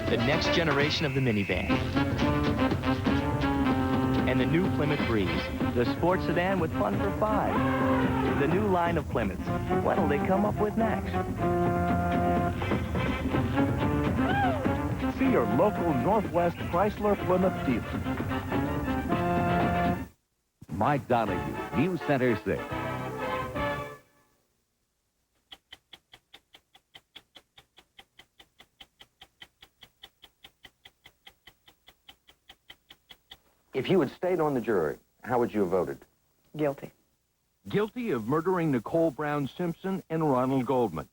the next generation of the minivan. And the new Plymouth Breeze, the sports sedan with fun for 5. The new line of Plymouths. What'll they come up with next? See your local Northwest Chrysler Plymouth dealer. Mike Donahue, News Center 6. If you had stayed on the jury, how would you have voted? Guilty. Guilty of murdering Nicole Brown Simpson and Ronald Goldman.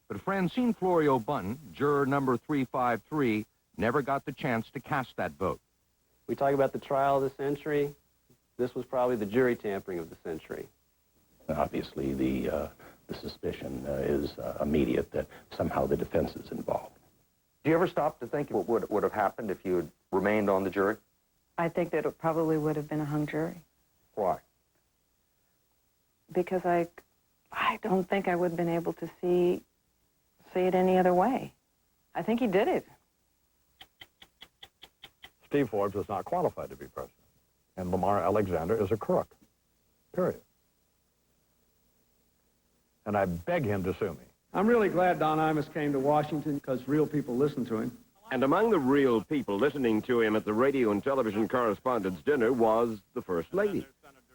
But Francine Florio Bunton, juror number 353, never got the chance to cast that vote. We talk about the trial of the century. This was probably the jury tampering of the century. Obviously, the suspicion is immediate that somehow the defense is involved. Do you ever stop to think what would have happened if you had remained on the jury? I think that it probably would have been a hung jury. Why? Because I don't think I would have been able to see it any other way. I think he did it. Steve Forbes is not qualified to be president. And Lamar Alexander is a crook. Period. And I beg him to sue me. I'm really glad Don Imus came to Washington because real people listen to him. And among the real people listening to him at the radio and television correspondents' dinner was the First Lady,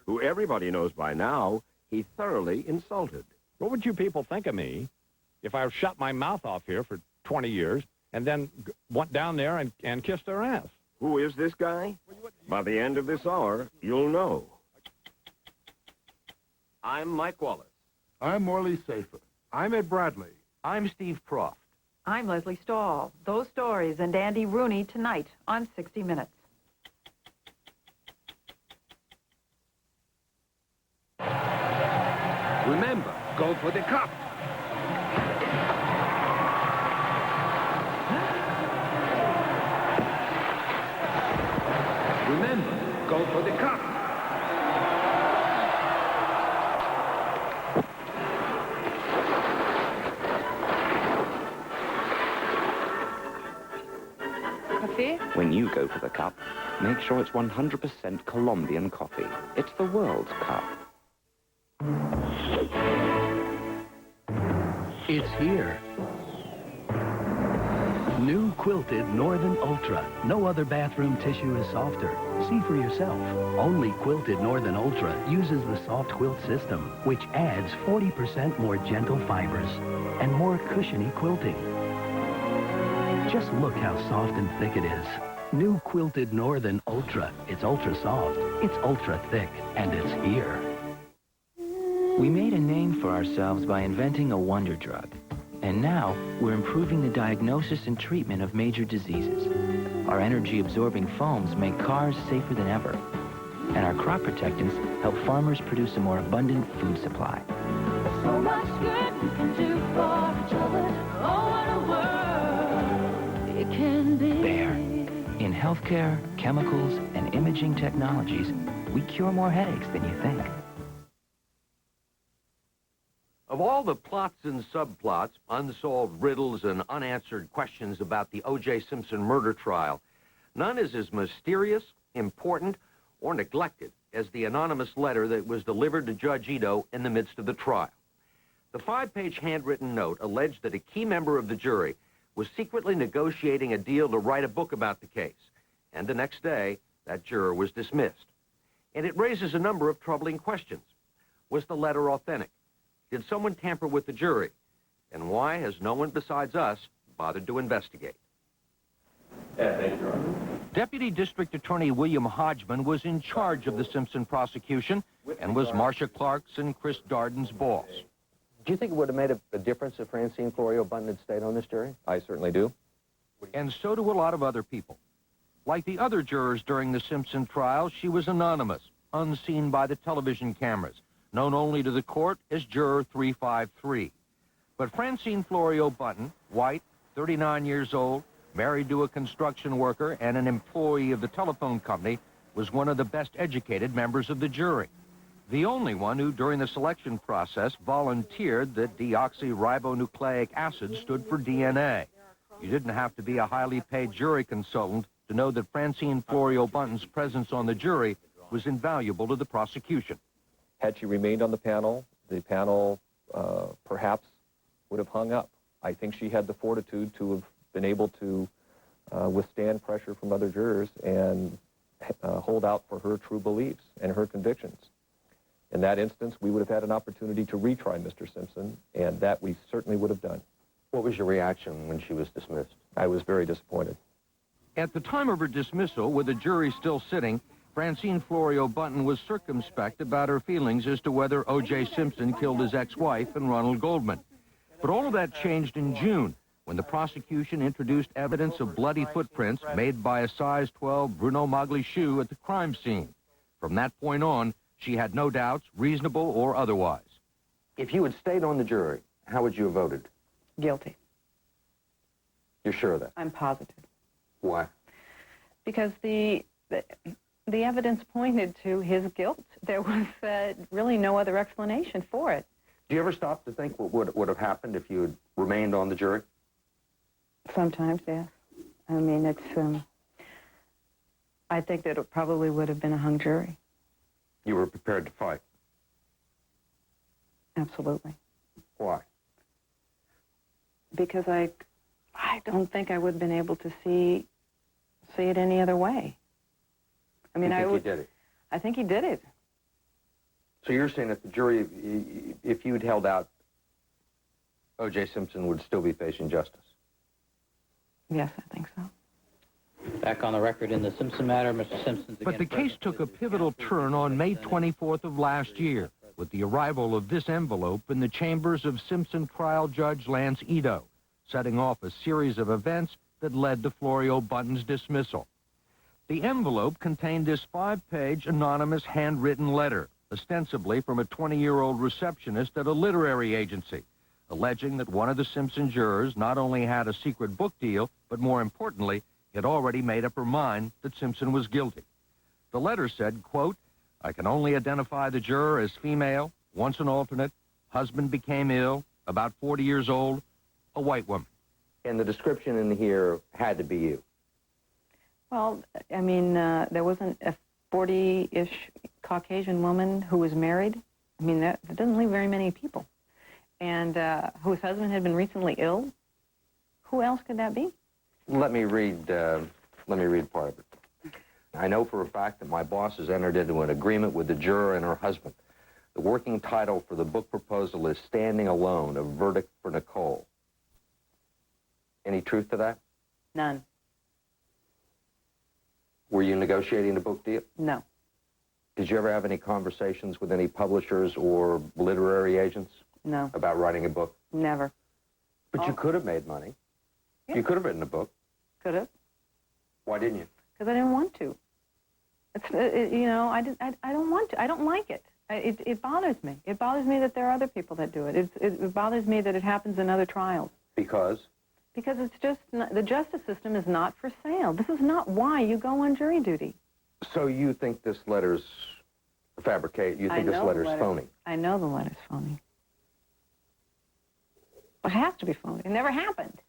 who everybody knows by now he thoroughly insulted. What would you people think of me if I shut my mouth off here for 20 years and then went down there and kissed their ass? Who is this guy? By the end of this hour, you'll know. I'm Mike Wallace. I'm Morley Safer. I'm Ed Bradley. I'm Steve Proft. I'm Leslie Stahl. Those stories and Andy Rooney tonight on 60 Minutes. Remember, go for the cup. Remember, go for the cup. When you go for the cup, make sure it's 100% Colombian coffee. It's the world's cup. It's here. New quilted Northern Ultra. No other bathroom tissue is softer. See for yourself. Only quilted Northern Ultra uses the soft quilt system, which adds 40% more gentle fibers and more cushiony quilting. Just look how soft and thick it is. New quilted Northern Ultra. It's ultra soft, it's ultra thick, and it's here. We made a name for ourselves by inventing a wonder drug. And now, we're improving the diagnosis and treatment of major diseases. Our energy-absorbing foams make cars safer than ever. And our crop protectants help farmers produce a more abundant food supply. So much good we can do for each other. Oh, what a world it can be. There. In healthcare, chemicals, and imaging technologies, we cure more headaches than you think. Of all the plots and subplots, unsolved riddles, and unanswered questions about the O.J. Simpson murder trial, none is as mysterious, important, or neglected as the anonymous letter that was delivered to Judge Ito in the midst of the trial. The 5-page handwritten note alleged that a key member of the jury was secretly negotiating a deal to write a book about the case, and the next day, that juror was dismissed. And it raises a number of troubling questions. Was the letter authentic? Did someone tamper with the jury? And why has no one besides us bothered to investigate? Thank you, Your Honor. Deputy District Attorney William Hodgman was in charge of the Simpson prosecution and was Marcia Clark's and Chris Darden's boss. Do you think it would have made a difference if Francine Florio Bunton had stayed on this jury? I certainly do. And so do a lot of other people. Like the other jurors during the Simpson trial, she was anonymous, unseen by the television cameras, known only to the court as Juror 353. But Francine Florio Bunton, white, 39 years old, married to a construction worker and an employee of the telephone company, was one of the best educated members of the jury. The only one who, during the selection process, volunteered that deoxyribonucleic acid stood for DNA. You didn't have to be a highly paid jury consultant to know that Francine Florio Bunton's presence on the jury was invaluable to the prosecution. Had she remained on the panel perhaps would have hung up. I think she had the fortitude to have been able to withstand pressure from other jurors and hold out for her true beliefs and her convictions. In that instance, we would have had an opportunity to retry Mr. Simpson, and that we certainly would have done. What was your reaction when she was dismissed? I was very disappointed. At the time of her dismissal, with the jury still sitting, Francine Florio Bunton was circumspect about her feelings as to whether O.J. Simpson killed his ex-wife and Ronald Goldman. But all of that changed in June, when the prosecution introduced evidence of bloody footprints made by a size 12 Bruno Magli shoe at the crime scene. From that point on, she had no doubts, reasonable or otherwise. If you had stayed on the jury, how would you have voted? Guilty. You're sure of that? I'm positive. Why? Because the evidence pointed to his guilt. There was really no other explanation for it. Do you ever stop to think what would have happened if you had remained on the jury? Sometimes, yes. I mean, it's, I think that it probably would have been a hung jury. You were prepared to fight? Absolutely. Why? Because I don't think I would have been able to see it any other way. I mean, you think he did it? I think he did it. So you're saying that the jury, if you'd held out, O.J. Simpson would still be facing justice? Yes, I think so. Back on the record in the Simpson matter, Mr. Simpson's But the case took a pivotal turn on May 24th of last year, with the arrival of this envelope in the chambers of Simpson trial judge Lance Ito, setting off a series of events that led to Florio Bunton's dismissal. The envelope contained this 5-page anonymous handwritten letter, ostensibly from a 20-year-old receptionist at a literary agency, alleging that one of the Simpson jurors not only had a secret book deal, but more importantly, had already made up her mind that Simpson was guilty. The letter said, quote, "I can only identify the juror as female, once an alternate, husband became ill, about 40 years old, a white woman." And the description in here had to be you. Well, I mean, there wasn't a 40-ish Caucasian woman who was married. I mean, that doesn't leave very many people. And whose husband had been recently ill. Who else could that be? Let me read part of it. "I know for a fact that my boss has entered into an agreement with the juror and her husband. The working title for the book proposal is Standing Alone, a Verdict for Nicole." Any truth to that? None. Were you negotiating the book deal? No. Did you ever have any conversations with any publishers or literary agents? No. About writing a book? Never. But you could have made money. Yeah. You could have written a book. Could have. Why didn't you? Because I didn't want to. It's, you know, I don't want to. I don't like it. It bothers me. It bothers me that there are other people that do it. It bothers me that it happens in other trials. Because? Because it's just, the justice system is not for sale. This is not why you go on jury duty. So you think this letter's fabricated? You think this letter's phony? I know the letter's phony. It has to be phony. It never happened.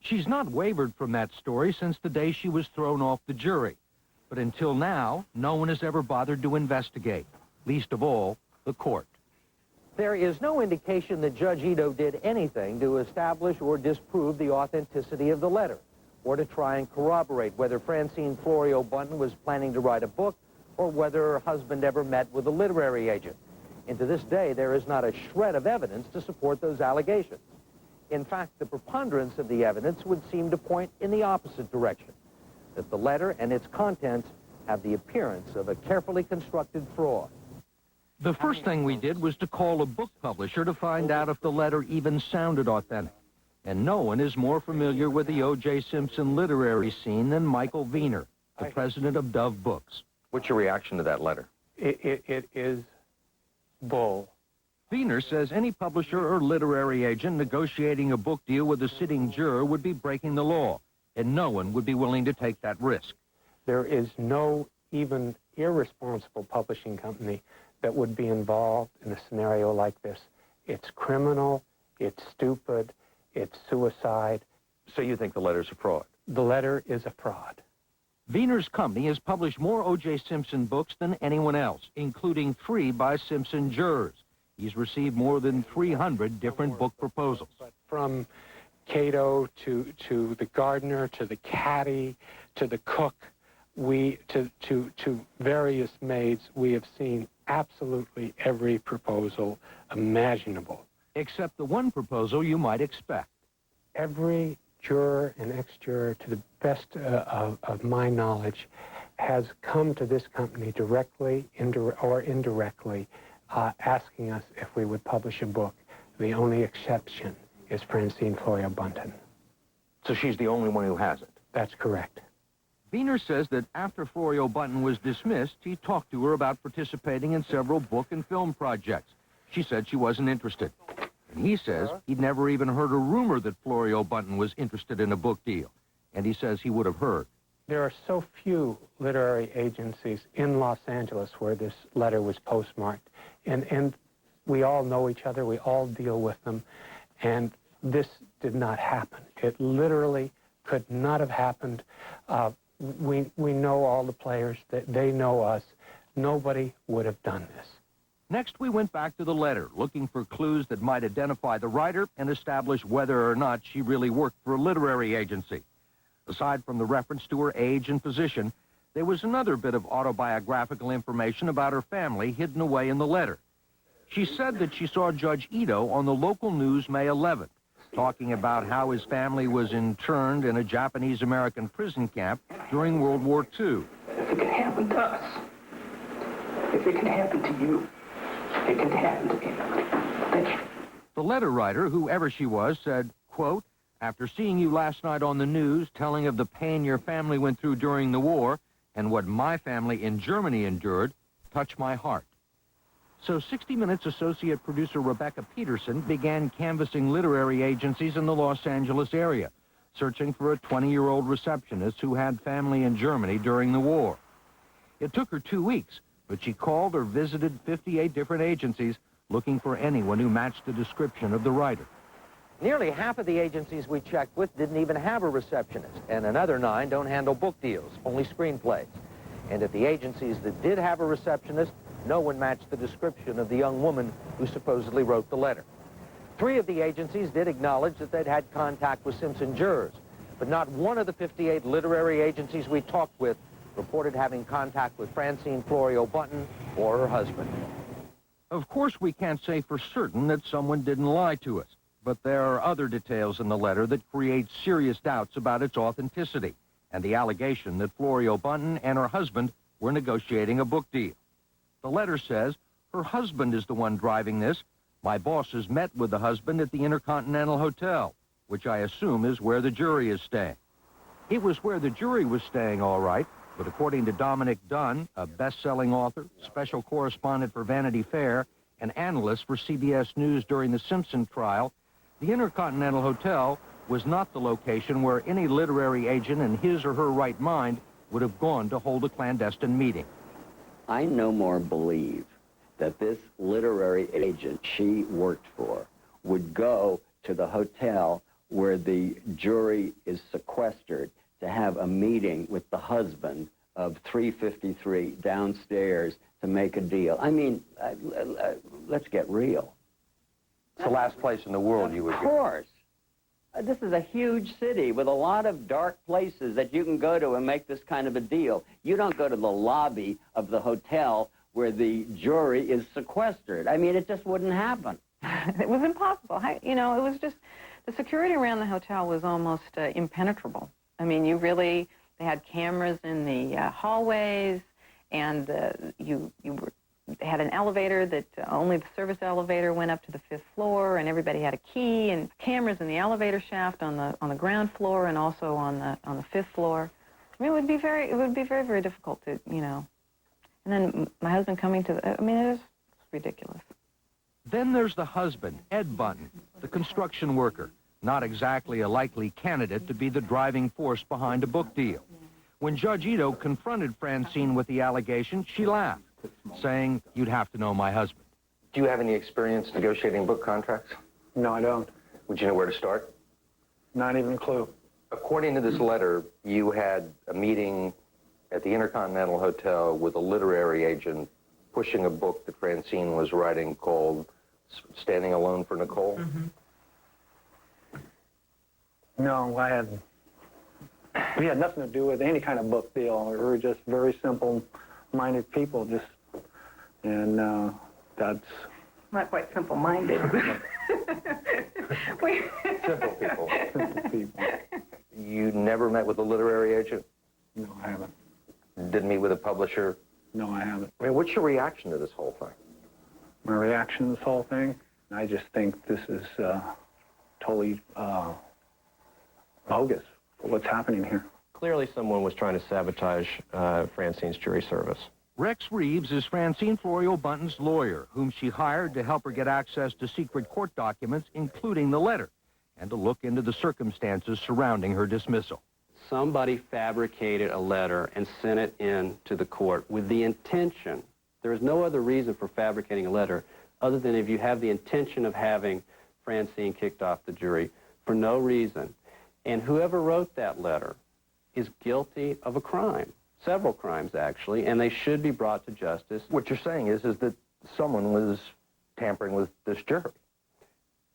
She's not wavered from that story since the day she was thrown off the jury. But until now, no one has ever bothered to investigate, least of all, the court. There is no indication that Judge Ito did anything to establish or disprove the authenticity of the letter, or to try and corroborate whether Francine Florio Bunton was planning to write a book, or whether her husband ever met with a literary agent. And to this day, there is not a shred of evidence to support those allegations. In fact, the preponderance of the evidence would seem to point in the opposite direction, that the letter and its contents have the appearance of a carefully constructed fraud. The first thing we did was to call a book publisher to find out if the letter even sounded authentic. And no one is more familiar with the O.J. Simpson literary scene than Michael Wiener, the president of Dove Books. What's your reaction to that letter? It is bull. Wiener says any publisher or literary agent negotiating a book deal with a sitting juror would be breaking the law, and no one would be willing to take that risk. There is no even irresponsible publishing company that would be involved in a scenario like this. It's criminal, it's stupid, it's suicide. So you think the letter's a fraud? The letter is a fraud. Wiener's company has published more O.J. Simpson books than anyone else, including 3 by Simpson jurors. He's received more than 300 different book proposals. From Cato to the gardener, to the caddy, to the cook, to various maids, we have seen absolutely every proposal imaginable. Except the one proposal you might expect. Every juror and ex-juror, to the best of my knowledge, has come to this company directly or indirectly asking us if we would publish a book. The only exception is Francine Florio Bunton. So she's the only one who hasn't? That's correct. Wiener says that after Florio Bunton was dismissed, he talked to her about participating in several book and film projects. She said she wasn't interested. And he says he'd never even heard a rumor that Florio Bunton was interested in a book deal. And he says he would have heard. There are so few literary agencies in Los Angeles where this letter was postmarked. And we all know each other. We all deal with them. And this did not happen. It literally could not have happened. We know all the players. They know us. Nobody would have done this. Next, we went back to the letter, looking for clues that might identify the writer and establish whether or not she really worked for a literary agency. Aside from the reference to her age and position, there was another bit of autobiographical information about her family hidden away in the letter. She said that she saw Judge Ito on the local news May 11th, talking about how his family was interned in a Japanese-American prison camp during World War II. If it can happen to us, if it can happen to you, it can happen to anybody. Thank you. The letter writer, whoever she was, said, quote, "After seeing you last night on the news, telling of the pain your family went through during the war and what my family in Germany endured, touched my heart." So 60 Minutes associate producer Rebecca Peterson began canvassing literary agencies in the Los Angeles area, searching for a 20-year-old receptionist who had family in Germany during the war. It took her 2 weeks, but she called or visited 58 different agencies looking for anyone who matched the description of the writer. Nearly half of the agencies we checked with didn't even have a receptionist, and another 9 don't handle book deals, only screenplays. And at the agencies that did have a receptionist, no one matched the description of the young woman who supposedly wrote the letter. 3 of the agencies did acknowledge that they'd had contact with Simpson jurors, but not one of the 58 literary agencies we talked with reported having contact with Francine Florio Bunton or her husband. Of course, we can't say for certain that someone didn't lie to us, but there are other details in the letter that create serious doubts about its authenticity and the allegation that Florio Bunton and her husband were negotiating a book deal. The letter says, her husband is the one driving this. My bosses met with the husband at the Intercontinental Hotel, which I assume is where the jury is staying. It was where the jury was staying, all right, but according to Dominic Dunn, a best-selling author, special correspondent for Vanity Fair, and analyst for CBS News during the Simpson trial, the Intercontinental Hotel was not the location where any literary agent in his or her right mind would have gone to hold a clandestine meeting. I no more believe that this literary agent she worked for would go to the hotel where the jury is sequestered to have a meeting with the husband of 353 downstairs to make a deal. I mean, let's get real. It's the last place in the world you would go. Of course. This is a huge city with a lot of dark places that you can go to and make this kind of a deal. You don't go to the lobby of the hotel where the jury is sequestered. I mean, it just wouldn't happen. It was impossible. You know, it was just, the security around the hotel was almost impenetrable. I mean, they had cameras in the hallways, and they had an elevator that only the service elevator went up to the 5th floor, and everybody had a key, and cameras in the elevator shaft on the ground floor and also on the 5th floor. I mean, it would be very, very difficult to, you know. And then my husband coming to I mean, it was ridiculous. Then there's the husband, Ed Bunton, the construction worker, not exactly a likely candidate to be the driving force behind a book deal. When Judge Ito confronted Francine with the allegation, she laughed, saying, "You'd have to know my husband." Do you have any experience negotiating book contracts? No, I don't. Would you know where to start? Not even a clue. According to this letter, you had a meeting at the Intercontinental Hotel with a literary agent pushing a book that Francine was writing called Standing Alone for Nicole? No, I hadn't. We had nothing to do with any kind of book deal. We were just very simple-minded people, and that's... Not quite simple-minded. Simple people. You never met with a literary agent? No, I haven't. Didn't meet with a publisher? No, I haven't. I mean, what's your reaction to this whole thing? My reaction to this whole thing? I just think this is totally bogus, what's happening here. Clearly someone was trying to sabotage Francine's jury service. Rex Reeves is Francine Florio Bunton's lawyer, whom she hired to help her get access to secret court documents, including the letter, and to look into the circumstances surrounding her dismissal. Somebody fabricated a letter and sent it in to the court with the intention. There is no other reason for fabricating a letter other than if you have the intention of having Francine kicked off the jury for no reason. And whoever wrote that letter is guilty of a crime. Several crimes, actually, and they should be brought to justice. What you're saying is that someone was tampering with this jury.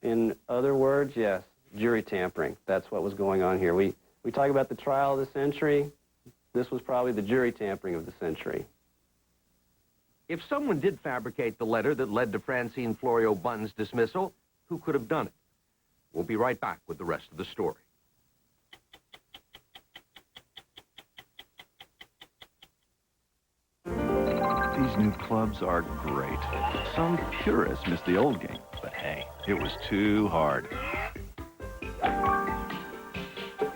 In other words, yes, jury tampering. That's what was going on here. We talk about the trial of the century. This was probably the jury tampering of the century. If someone did fabricate the letter that led to Francine Florio Bunton's dismissal, who could have done it? We'll be right back with the rest of the story. These new clubs are great. Some purists miss the old game, but hey, it was too hard.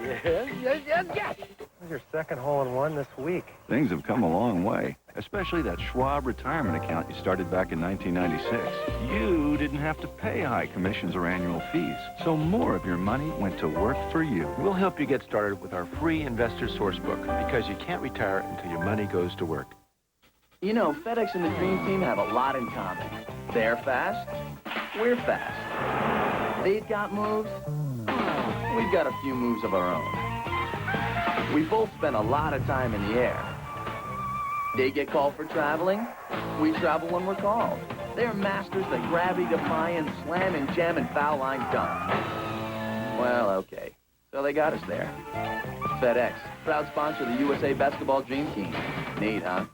Yes. This is your second hole-in-one this week. Things have come a long way, especially that Schwab retirement account you started back in 1996. You didn't have to pay high commissions or annual fees, so more of your money went to work for you. We'll help you get started with our free Investor Source Book, because you can't retire until your money goes to work. You know, FedEx and the Dream Team have a lot in common. They're fast, we're fast. They've got moves, we've got a few moves of our own. We both spend a lot of time in the air. They get called for traveling, we travel when we're called. They're masters at gravity-defying, slam and jam and foul line dunk. Well, okay, so they got us there. FedEx, proud sponsor of the USA Basketball Dream Team. Neat, huh?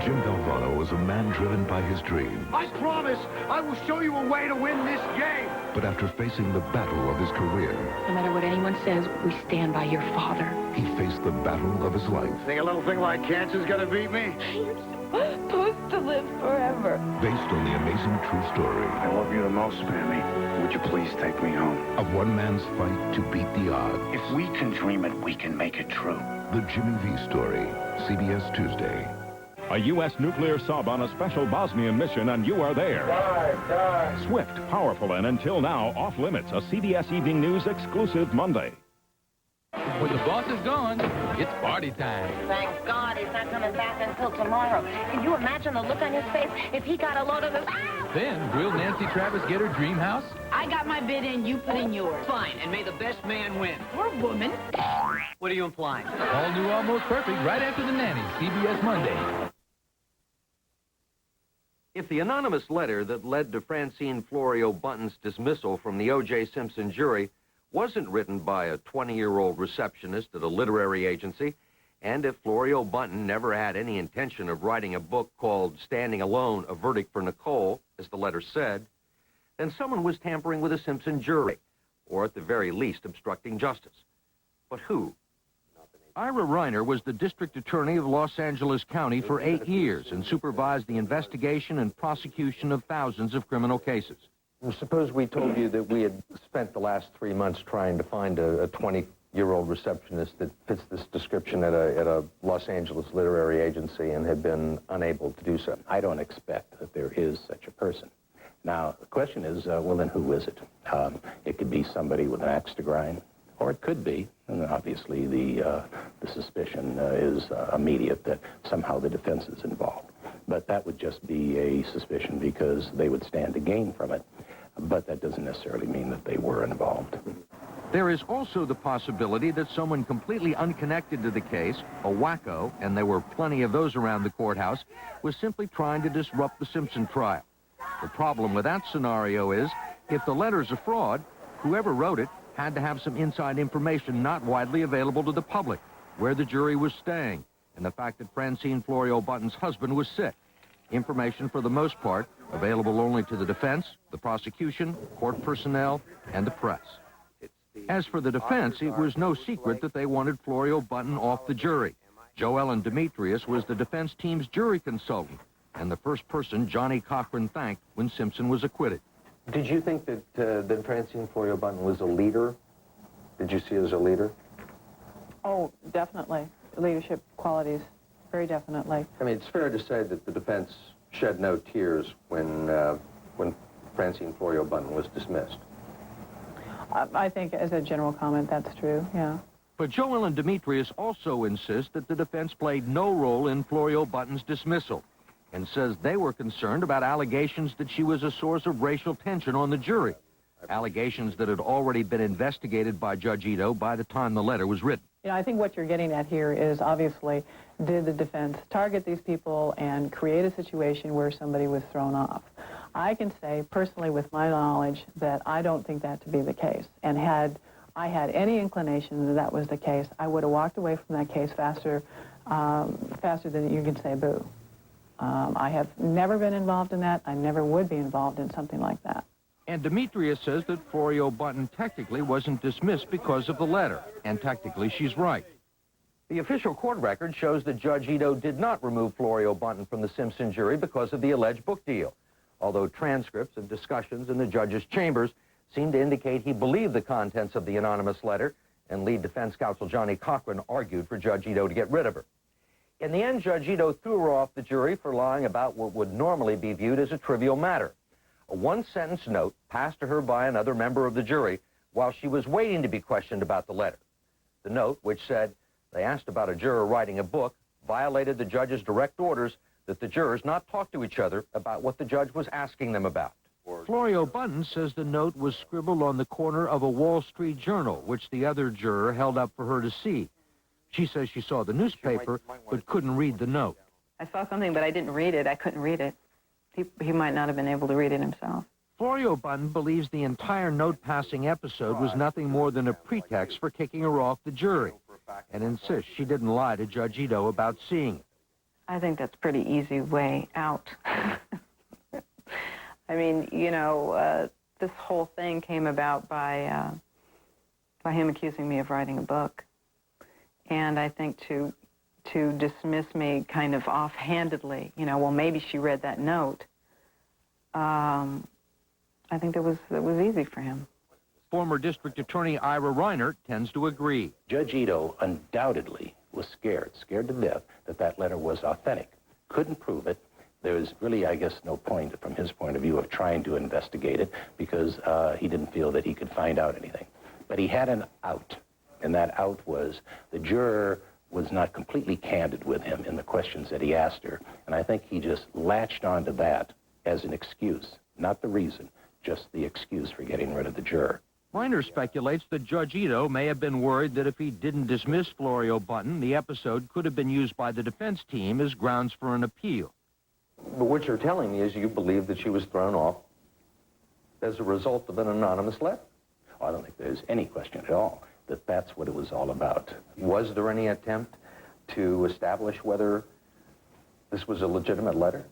Jim Valvano was a man driven by his dream. I promise I will show you a way to win this game. But after facing the battle of his career, no matter what anyone says, we stand by your father. he faced the battle of his life. Think a little thing like cancer's gonna beat me? You're supposed to live forever. Based on the amazing true story. I love you the most, Pammy. Would you please take me home? Of one man's fight to beat the odds. If we can dream it, we can make it true. The Jimmy V story. CBS Tuesday. A U.S. nuclear sub on a special Bosnian mission, and you are there. Die. Swift, powerful, and until now, off limits. A CBS Evening News exclusive Monday. When the boss is gone, it's party time. Thank God he's not coming back until tomorrow. Can you imagine the look on his face if he got a load of this? Then, will Nancy Travis get her dream house? I got my bid in, you put in yours. Fine, and may the best man win. Or woman. What are you implying? All new, almost perfect, right after the nanny. CBS Monday. If the anonymous letter that led to Francine Florio Bunton's dismissal from the O.J. Simpson jury wasn't written by a 20-year-old receptionist at a literary agency, and if Florio Bunton never had any intention of writing a book called Standing Alone, A Verdict for Nicole, as the letter said, then someone was tampering with a Simpson jury, or at the very least obstructing justice. But who? Ira Reiner was the district attorney of Los Angeles County for 8 years and supervised the investigation and prosecution of thousands of criminal cases. Suppose we told you that we had spent the last 3 months trying to find a 20-year-old receptionist that fits this description at a Los Angeles literary agency and had been unable to do so. I don't expect that there is such a person. Now, the question is, well, then who is it? It could be somebody with an axe to grind, or it could be, and obviously the suspicion is immediate that somehow the defense is involved. But that would just be a suspicion because they would stand to gain from it. But that doesn't necessarily mean that they were involved. There is also the possibility that someone completely unconnected to the case, a wacko, and there were plenty of those around the courthouse, was simply trying to disrupt the Simpson trial. The problem with that scenario is, if the letter's a fraud, whoever wrote it had to have some inside information not widely available to the public, where the jury was staying, and the fact that Francine Florio Button's husband was sick. Information, for the most part, available only to the defense, the prosecution, court personnel, and the press. As for the defense, it was no secret that they wanted Florio Button off the jury. Joellen Demetrius was the defense team's jury consultant, and the first person Johnny Cochran thanked when Simpson was acquitted. Did you think that Francine Florio Button was a leader? Did you see her as a leader? Oh, definitely. Leadership qualities, very definitely. I mean, it's fair to say that the defense shed no tears when Francine Florio Button was dismissed. I think, as a general comment, that's true, yeah. But Joellen Demetrius also insists that the defense played no role in Florio Button's dismissal, and says they were concerned about allegations that she was a source of racial tension on the jury, allegations that had already been investigated by Judge Ito by the time the letter was written. You know, I think what you're getting at here is, obviously, did the defense target these people and create a situation where somebody was thrown off? I can say, personally, with my knowledge, that I don't think that to be the case. And had I had any inclination that that was the case, I would have walked away from that case faster than you can say boo. I have never been involved in that. I never would be involved in something like that. And Demetrius says that Florio Button technically wasn't dismissed because of the letter, and technically she's right. The official court record shows that Judge Ito did not remove Florio Button from the Simpson jury because of the alleged book deal, although transcripts of discussions in the judge's chambers seem to indicate he believed the contents of the anonymous letter, and lead defense counsel Johnny Cochran argued for Judge Ito to get rid of her. In the end, Judge Ito threw her off the jury for lying about what would normally be viewed as a trivial matter. A one-sentence note passed to her by another member of the jury while she was waiting to be questioned about the letter. The note, which said they asked about a juror writing a book, violated the judge's direct orders that the jurors not talk to each other about what the judge was asking them about. Florio Button says the note was scribbled on the corner of a Wall Street Journal, which the other juror held up for her to see. She says she saw the newspaper, but couldn't read the note. I saw something, but I didn't read it. I couldn't read it. He might not have been able to read it himself. Florio Button believes the entire note-passing episode was nothing more than a pretext for kicking her off the jury, and insists she didn't lie to Judge Ito about seeing it. I think that's a pretty easy way out. I mean, you know, this whole thing came about by him accusing me of writing a book. And I think to dismiss me kind of offhandedly, you know, well, maybe she read that note, I think that was easy for him. Former District Attorney Ira Reiner tends to agree. Judge Ito undoubtedly was scared to death that that letter was authentic. Couldn't prove it. There was really, I guess, no point, from his point of view, of trying to investigate it because he didn't feel that he could find out anything. But he had an out, and that out was the juror was not completely candid with him in the questions that he asked her. And I think he just latched onto that as an excuse, not the reason, just the excuse for getting rid of the juror. Reiner speculates that Judge Ito may have been worried that if he didn't dismiss Florio Button, the episode could have been used by the defense team as grounds for an appeal. But what you're telling me is you believe that she was thrown off as a result of an anonymous letter? I don't think there's any question at all that that's what it was all about. Was there any attempt to establish whether this was a legitimate letter?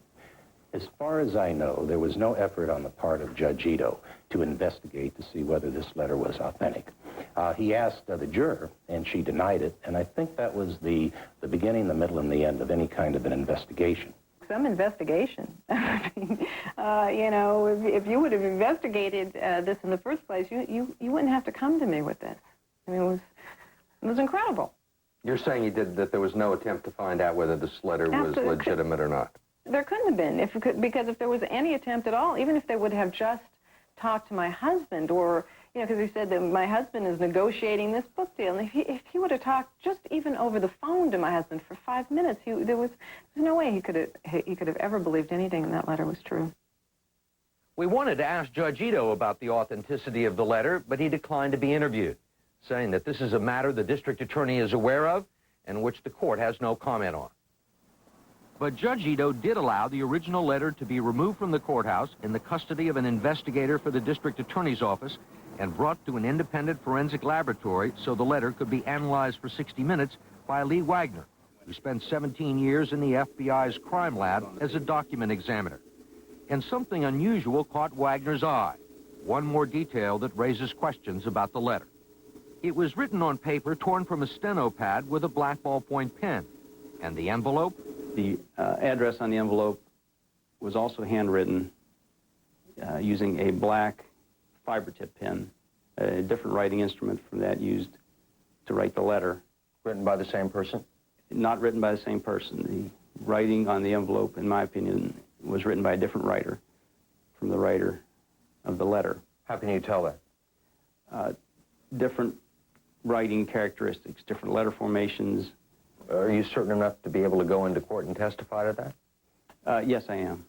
As far as I know, there was no effort on the part of Judge Ito to investigate to see whether this letter was authentic. He asked the juror, and she denied it, and I think that was the beginning, the middle, and the end of any kind of an investigation. Some investigation. I mean, you know, if you would have investigated this in the first place, you wouldn't have to come to me with this. I mean, it was incredible. You're saying that there was no attempt to find out whether this letter was legitimate or not? There couldn't have been, because if there was any attempt at all, even if they would have just talked to my husband, or, you know, because he said that my husband is negotiating this book deal, and if he would have talked just even over the phone to my husband for 5 minutes, there's no way he could have ever believed anything in that letter was true. We wanted to ask Judge Ito about the authenticity of the letter, but he declined to be interviewed. saying that this is a matter the district attorney is aware of and which the court has no comment on. But Judge Ito did allow the original letter to be removed from the courthouse in the custody of an investigator for the district attorney's office and brought to an independent forensic laboratory so the letter could be analyzed for 60 minutes by Lee Wagner, who spent 17 years in the FBI's crime lab as a document examiner. And something unusual caught Wagner's eye. One more detail that raises questions about the letter. It was written on paper torn from a steno pad with a black ballpoint pen. And the envelope? The address on the envelope was also handwritten using a black fiber tip pen, a different writing instrument from that used to write the letter. Written by the same person? Not written by the same person. The writing on the envelope, in my opinion, was written by a different writer from the writer of the letter. How can you tell that? Different writing characteristics, different letter formations. Are you certain enough to be able to go into court and testify to that? Yes, I am.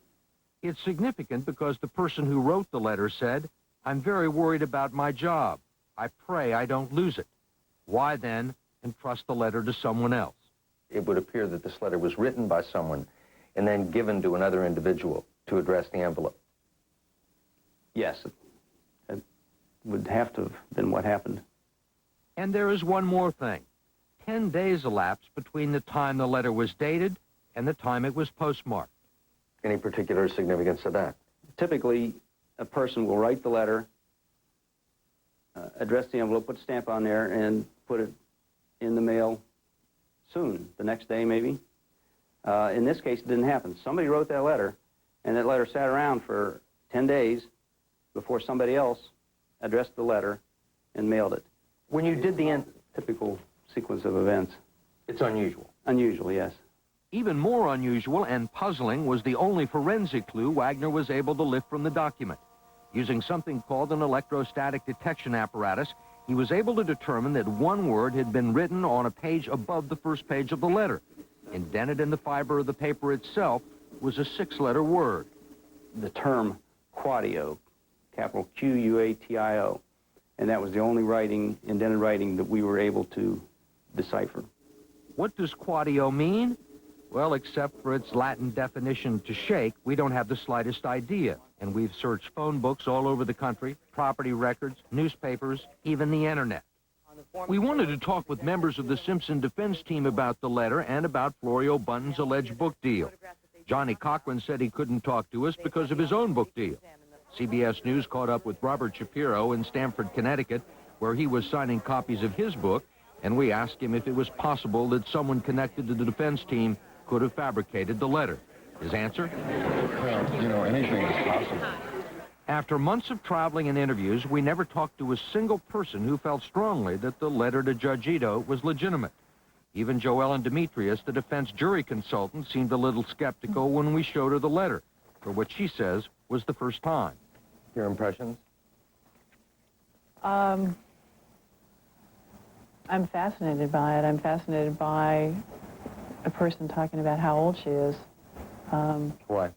It's significant because the person who wrote the letter said, "I'm very worried about my job. I pray I don't lose it." Why then entrust the letter to someone else? It would appear that this letter was written by someone and then given to another individual to address the envelope. Yes, it would have to have been what happened. And there is one more thing. 10 days elapsed between the time the letter was dated and the time it was postmarked. Any particular significance to that? Typically, a person will write the letter, address the envelope, put a stamp on there, and put it in the mail soon, the next day maybe. In this case, it didn't happen. Somebody wrote that letter, and that letter sat around for 10 days before somebody else addressed the letter and mailed it. When you did the typical sequence of events. It's unusual. Unusual, yes. Even more unusual and puzzling was the only forensic clue Wagner was able to lift from the document. Using something called an electrostatic detection apparatus, he was able to determine that one word had been written on a page above the first page of the letter. Indented in the fiber of the paper itself was a 6-letter word. The term quatio, capital Q-U-A-T-I-O. And that was the only writing, indented writing, that we were able to decipher. What does quatio mean? Well, except for its Latin definition to shake, we don't have the slightest idea. And we've searched phone books all over the country, property records, newspapers, even the internet. We wanted to talk with members of the Simpson defense team about the letter and about Florio Bunton's alleged book deal. Johnny Cochran said he couldn't talk to us because of his own book deal. CBS News caught up with Robert Shapiro in Stamford, Connecticut, where he was signing copies of his book, and we asked him if it was possible that someone connected to the defense team could have fabricated the letter. His answer? Well, you know, anything is possible. After months of traveling and interviews, we never talked to a single person who felt strongly that the letter to Judge Ito was legitimate. Even Joellen Demetrius, the defense jury consultant, seemed a little skeptical when we showed her the letter, for what she says was the first time. Your impressions? I'm fascinated by it. I'm fascinated by a person talking about how old she is. Why?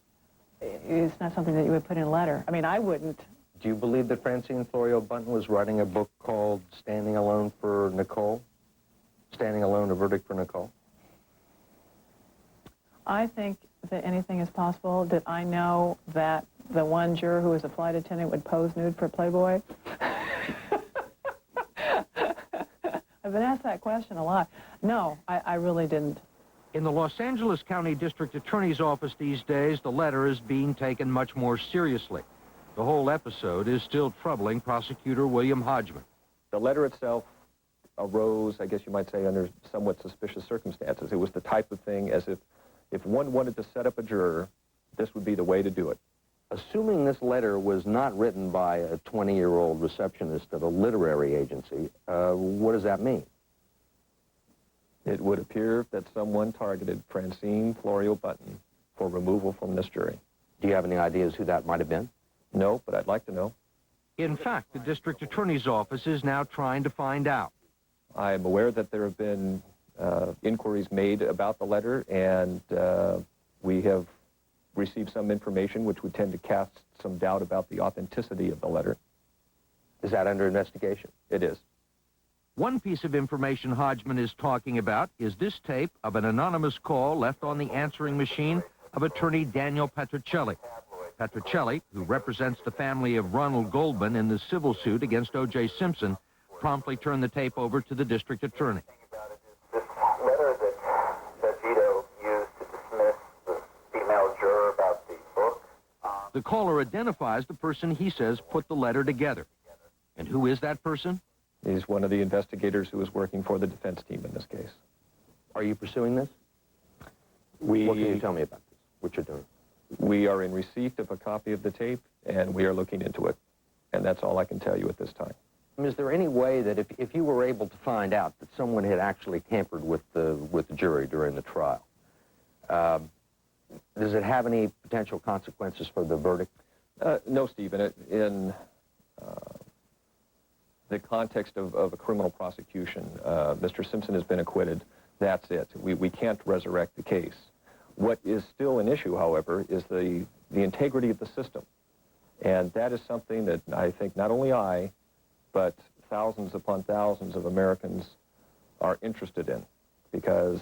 It's not something that you would put in a letter. I mean, I wouldn't. Do you believe that Francine Florio Bunton was writing a book called Standing Alone for Nicole? Standing Alone, a verdict for Nicole? I think that anything is possible. Did I know that the one juror who was a flight attendant would pose nude for Playboy? I've been asked that question a lot. No, I really didn't. In the Los Angeles County District Attorney's Office these days, the letter is being taken much more seriously. The whole episode is still troubling Prosecutor William Hodgman. The letter itself arose, I guess you might say, under somewhat suspicious circumstances. It was the type of thing as if one wanted to set up a juror, this would be the way to do it. Assuming this letter was not written by a 20-year-old receptionist at a literary agency, what does that mean? It would appear that someone targeted Francine Florio Bunton for removal from this jury. Do you have any ideas who that might have been? No, but I'd like to know. In fact, the district attorney's office is now trying to find out. I am aware that there have been inquiries made about the letter, and we have received some information which would tend to cast some doubt about the authenticity of the letter. Is that under investigation? It is. One piece of information Hodgman is talking about is this tape of an anonymous call left on the answering machine of attorney Daniel Petrocelli. Petrocelli, who represents the family of Ronald Goldman in the civil suit against O.J. Simpson, promptly turned the tape over to the district attorney. This letter that Judge Ito used to dismiss the female juror about the book. The caller identifies the person he says put the letter together. And who is that person? He's one of the investigators who is working for the defense team in this case. Are you pursuing this? What can you tell me about this, what you're doing? We are in receipt of a copy of the tape, and we are looking into it. And that's all I can tell you at this time. Is there any way that if you were able to find out that someone had actually tampered with the jury during the trial, does it have any potential consequences for the verdict? No, Stephen. In the context of a criminal prosecution, Mr. Simpson has been acquitted. That's it. We can't resurrect the case. What is still an issue, however, is the integrity of the system. And that is something that I think not only I, but thousands upon thousands of Americans are interested in. Because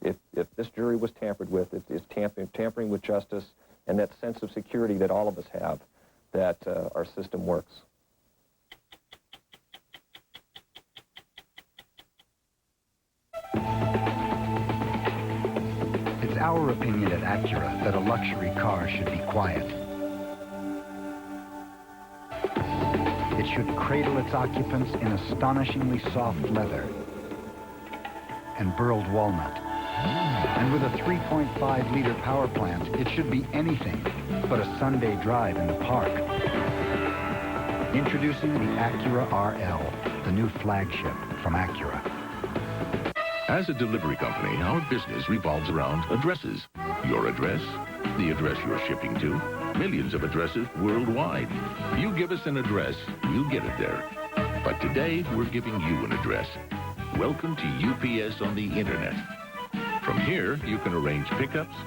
if this jury was tampered with, it's tampering with justice and that sense of security that all of us have, that our system works. It's our opinion at Acura that a luxury car should be quiet. It should cradle its occupants in astonishingly soft leather and burled walnut. And with a 3.5-liter power plant, it should be anything but a Sunday drive in the park. Introducing the Acura RL, the new flagship from Acura. As a delivery company, our business revolves around addresses. Your address, the address you're shipping to, millions of addresses worldwide. You give us an address, we'll get it there. But today, we're giving you an address. Welcome to UPS on the Internet. From here, you can arrange pickups,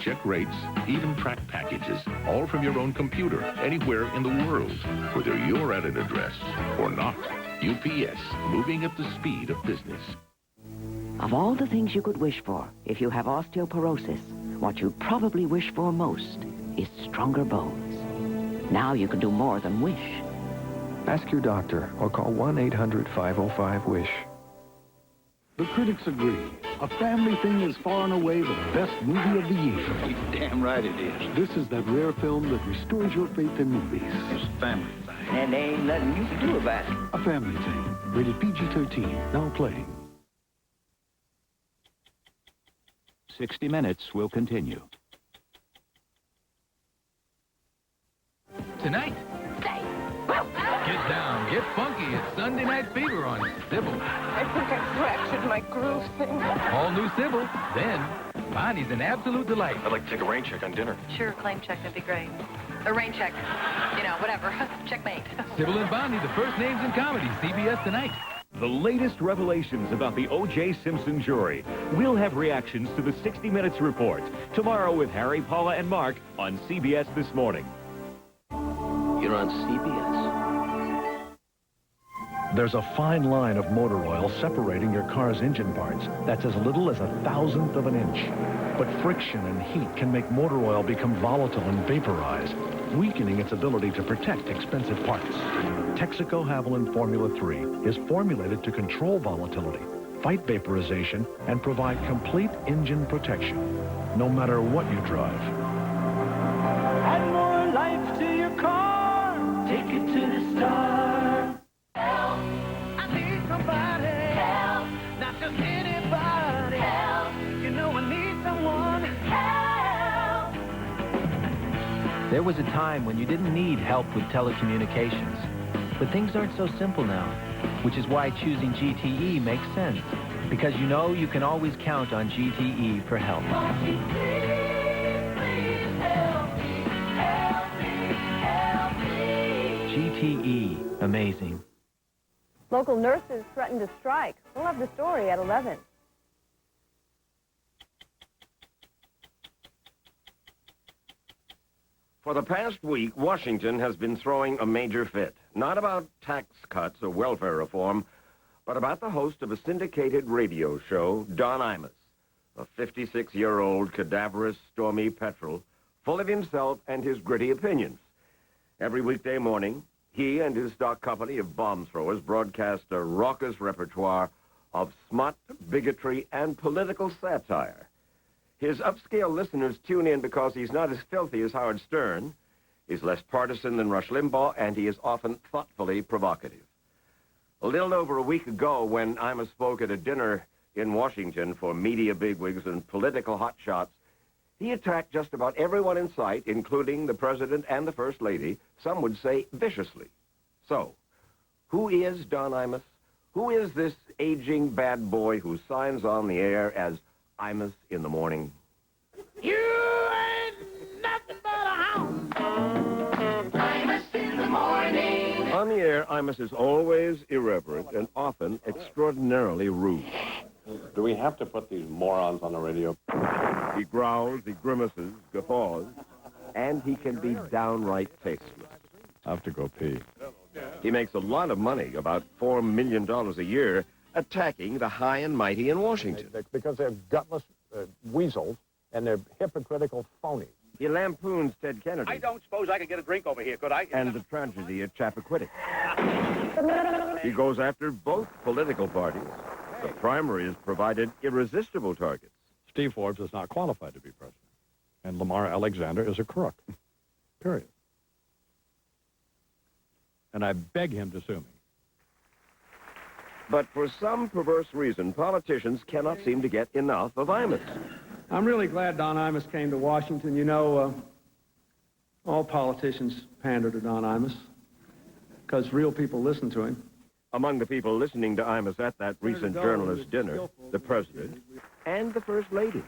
check rates, even track packages, all from your own computer, anywhere in the world, whether you're at an address or not. UPS, moving at the speed of business. Of all the things you could wish for if you have osteoporosis, what you probably wish for most is stronger bones. Now you can do more than wish. Ask your doctor or call 1-800-505-WISH. The critics agree. A Family Thing is far and away the best movie of the year. You're damn right it is. This is that rare film that restores your faith in movies. It's a family thing. And there ain't nothing you can do about it. A Family Thing. Rated PG-13. Now playing. 60 Minutes will continue. Tonight. Get down, get funky. It's Sunday Night Fever on Sybil. I think I fractured my groove thing. All new Sybil. Then, Bonnie's an absolute delight. I'd like to take a rain check on dinner. Sure, claim check, that'd be great. A rain check. You know, whatever. Checkmate. Sybil and Bonnie, the first names in comedy. CBS tonight. The latest revelations about the O.J. Simpson jury. We'll have reactions to the 60 Minutes report tomorrow with Harry, Paula, and Mark on CBS This Morning. You're on CBS. There's a fine line of motor oil separating your car's engine parts that's as little as 1/1000th of an inch. But friction and heat can make motor oil become volatile and vaporize, weakening its ability to protect expensive parts. Texaco Haviland Formula 3 is formulated to control volatility, fight vaporization, and provide complete engine protection, no matter what you drive. Add more life to your car. Take it to the star. Help! I need somebody. Help! Not just anybody. Help! You know I need someone. Help! There was a time when you didn't need help with telecommunications. But things aren't so simple now, which is why choosing GTE makes sense. Because you know you can always count on GTE for help. GTE, amazing. Local nurses threatened to strike. We'll have the story at 11. For the past week, Washington has been throwing a major fit. Not about tax cuts or welfare reform, but about the host of a syndicated radio show, Don Imus, a 56-year-old cadaverous, stormy petrel, full of himself and his gritty opinions. Every weekday morning, he and his stock company of bomb throwers broadcast a raucous repertoire of smut, bigotry, and political satire. His upscale listeners tune in because he's not as filthy as Howard Stern, he's less partisan than Rush Limbaugh, and he is often thoughtfully provocative. A little over a week ago, when Imus spoke at a dinner in Washington for media bigwigs and political hotshots, he attacked just about everyone in sight, including the President and the First Lady, some would say viciously. So, who is Don Imus? Who is this aging bad boy who signs on the air as Imus in the morning? You ain't nothing but a hound. Imus in the morning. On the air, Imus is always irreverent and often extraordinarily rude. Do we have to put these morons on the radio? He growls, he grimaces, guffaws, and he can be downright tasteless. I have to go pee. He makes a lot of money, about $4 million a year, attacking the high and mighty in Washington. Because they're gutless weasels and they're hypocritical phonies. He lampoons Ted Kennedy. I don't suppose I could get a drink over here, could I? And the tragedy at Chappaquiddick. He goes after both political parties. The primaries provided irresistible targets. Steve Forbes is not qualified to be president. And Lamar Alexander is a crook. Period. And I beg him to sue me. But for some perverse reason, politicians cannot seem to get enough of Imus. I'm really glad Don Imus came to Washington. You know, all politicians pander to Don Imus because real people listen to him. Among the people listening to Imus at that recent journalist dinner, the President and the First Lady.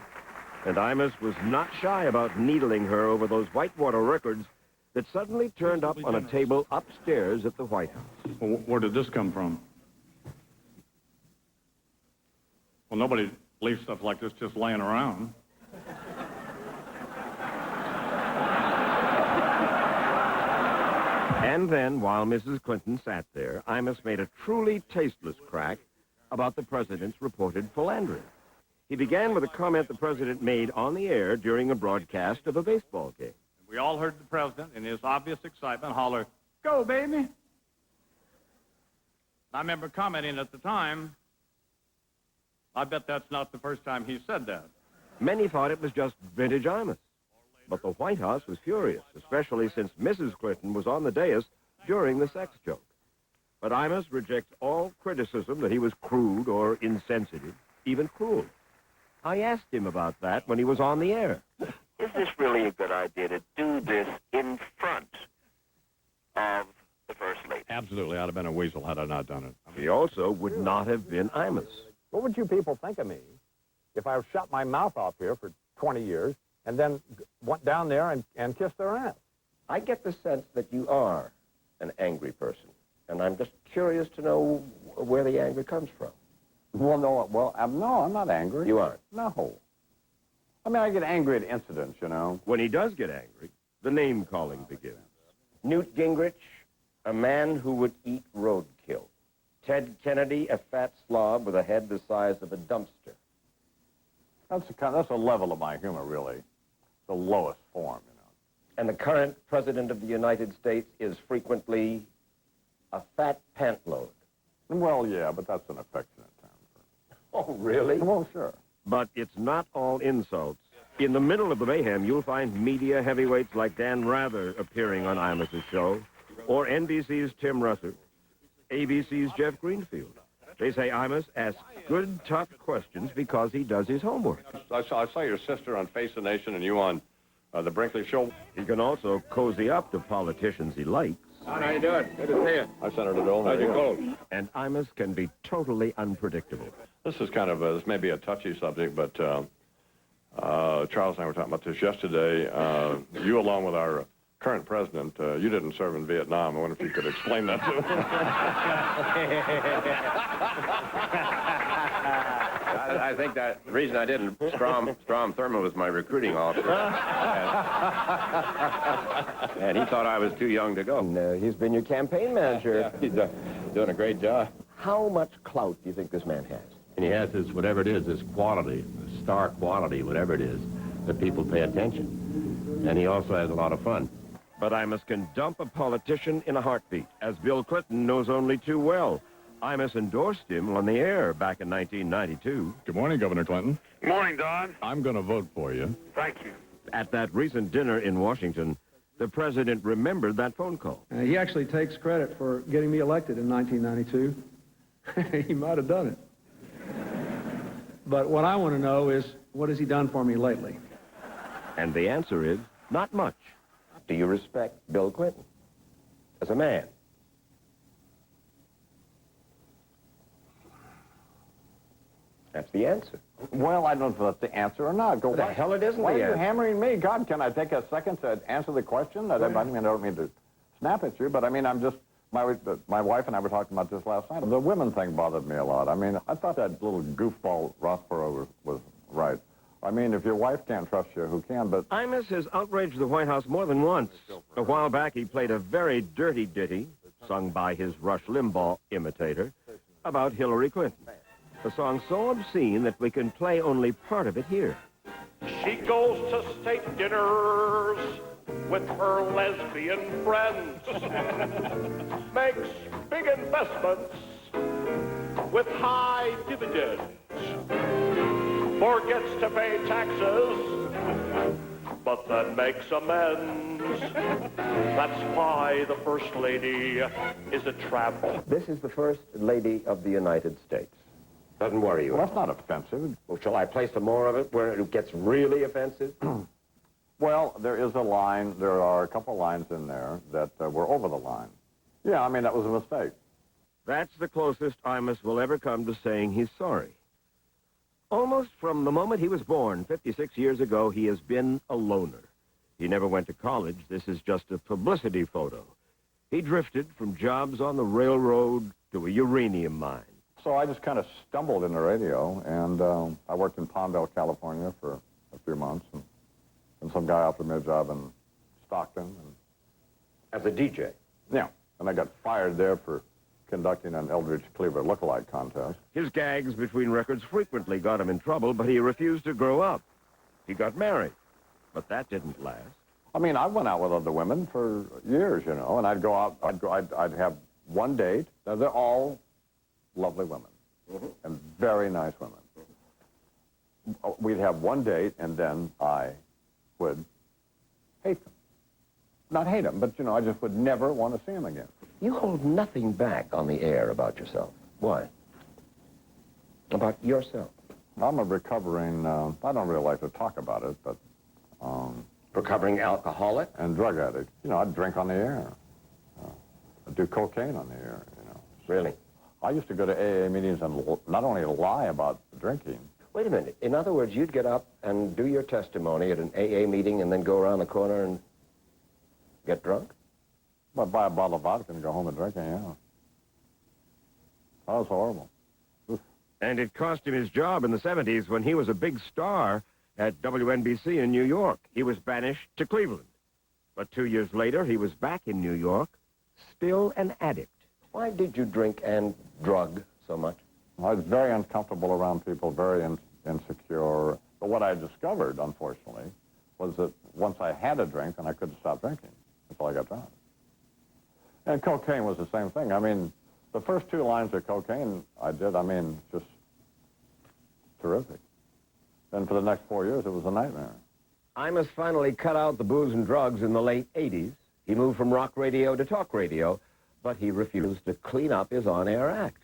And Imus was not shy about needling her over those Whitewater records that suddenly turned up on a table upstairs at the White House. Well, where did this come from? Well, nobody leaves stuff like this just laying around. And then, while Mrs. Clinton sat there, Imus made a truly tasteless crack about the President's reported philandering. He began with a comment the President made on the air during a broadcast of a baseball game. We all heard the President, in his obvious excitement, holler, "Go, baby!" I remember commenting at the time, I bet that's not the first time he said that. Many thought it was just vintage Imus. But the White House was furious, especially since Mrs. Clinton was on the dais during the sex joke. But Imus rejects all criticism that he was crude or insensitive, even cruel. I asked him about that when he was on the air. Is this really a good idea to do this in front of the First Lady? Absolutely. I'd have been a weasel had I not done it. He also would not have been Imus. What would you people think of me if I shut my mouth off here for 20 years and then went down there and kissed their ass? I get the sense that you are an angry person, and I'm just curious to know where the anger comes from. No, I'm not angry. You aren't? No. I mean, I get angry at incidents, you know. When he does get angry, the name-calling begins. Newt Gingrich, a man who would eat roadkill. Ted Kennedy, a fat slob with a head the size of a dumpster. That's a level of my humor, really. The lowest form, you know. And the current President of the United States is frequently a fat pantload. Well, yeah, but that's an affectionate term. Oh, really? Well, sure. But it's not all insults. In the middle of the mayhem, you'll find media heavyweights like Dan Rather appearing on Imus's show, or NBC's Tim Russert, ABC's Jeff Greenfield. They say Imus asks good, tough questions because he does his homework. I saw your sister on Face the Nation and you on the Brinkley Show. He can also cozy up to politicians he likes. How you doing? Good to see you. Hi, Senator Dole. How'd you go? And Imus can be totally unpredictable. This is kind of this may be a touchy subject, but Charles and I were talking about this yesterday. You, along with our current president, you didn't serve in Vietnam. I wonder if you could explain that to him. I think that the reason I didn't, Strom Thurmond was my recruiting officer. And he thought I was too young to go. And, he's been your campaign manager. He's doing a great job. How much clout do you think this man has? And he has his, whatever it is, his quality, his star quality, whatever it is, that people pay attention. And he also has a lot of fun. But Imus can dump a politician in a heartbeat, as Bill Clinton knows only too well. Imus endorsed him on the air back in 1992. Good morning, Governor Clinton. Good morning, Don. I'm going to vote for you. Thank you. At that recent dinner in Washington, the president remembered that phone call. He actually takes credit for getting me elected in 1992. He might have done it. But what I want to know is, what has he done for me lately? And the answer is, not much. Do you respect Bill Clinton as a man? That's the answer. Well, I don't know if that's the answer or not. Go, What the hell it isn't why the are you answer? hammering me? God, can I take a second to answer the question? I don't mean to snap at you, but I mean, I'm just, my wife and I were talking about this last night. The women thing bothered me a lot. I mean, I thought that little goofball Rossborough was right. I mean, if your wife can't trust you, who can? But Imus has outraged the White House more than once. A while back, he played a very dirty ditty, sung by his Rush Limbaugh imitator, about Hillary Clinton. A song so obscene that we can play only part of it here. She goes to state dinners with her lesbian friends. Makes big investments with high dividends. Forgets to pay taxes, but then makes amends. That's why the First Lady is a tramp. This is the First Lady of the United States. Doesn't worry you. well, that's not offensive. Well, shall I play some more of it where it gets really offensive? Well, there is a line, there are a couple lines in there that were over the line. Yeah, I mean, that was a mistake. That's the closest Imus will ever come to saying he's sorry. Almost from the moment he was born, 56 years ago, he has been a loner. He never went to college. This is just a publicity photo. He drifted from jobs on the railroad to a uranium mine. So I just kind of stumbled in the radio, and I worked in Palmdale, California for a few months, and some guy offered me a job in Stockton. And as a DJ? Yeah, and I got fired there for conducting an Eldridge Cleaver lookalike contest. His gags between records frequently got him in trouble, but he refused to grow up. He got married, but that didn't last. I mean, I went out with other women for years, you know, and I'd go out, I'd have one date. Now, they're all lovely women, and very nice women. We'd have one date, and then I would hate them. Not hate them, but, you know, I just would never want to see them again. You hold nothing back on the air about yourself. Why? About yourself. I'm a recovering, I don't really like to talk about it, but... recovering alcoholic? And drug addict. You know, I'd drink on the air. I'd do cocaine on the air, you know. Really? I used to go to AA meetings and not only lie about drinking. Wait a minute. In other words, you'd get up and do your testimony at an AA meeting and then go around the corner and get drunk? Well, buy a bottle of vodka and go home and drink it, yeah. That was horrible. Oof. And it cost him his job in the 70s when he was a big star at WNBC in New York. He was banished to Cleveland. But 2 years later, he was back in New York, still an addict. Why did you drink and drug so much? I was very uncomfortable around people, very insecure. But what I discovered, unfortunately, was that once I had a drink, then I couldn't stop drinking until I got drunk. And cocaine was the same thing. I mean, the first 2 lines of cocaine I did, I mean, just terrific. Then for the next 4 years, it was a nightmare. Imus finally cut out the booze and drugs in the late 80s. He moved from rock radio to talk radio, but he refused to clean up his on-air act.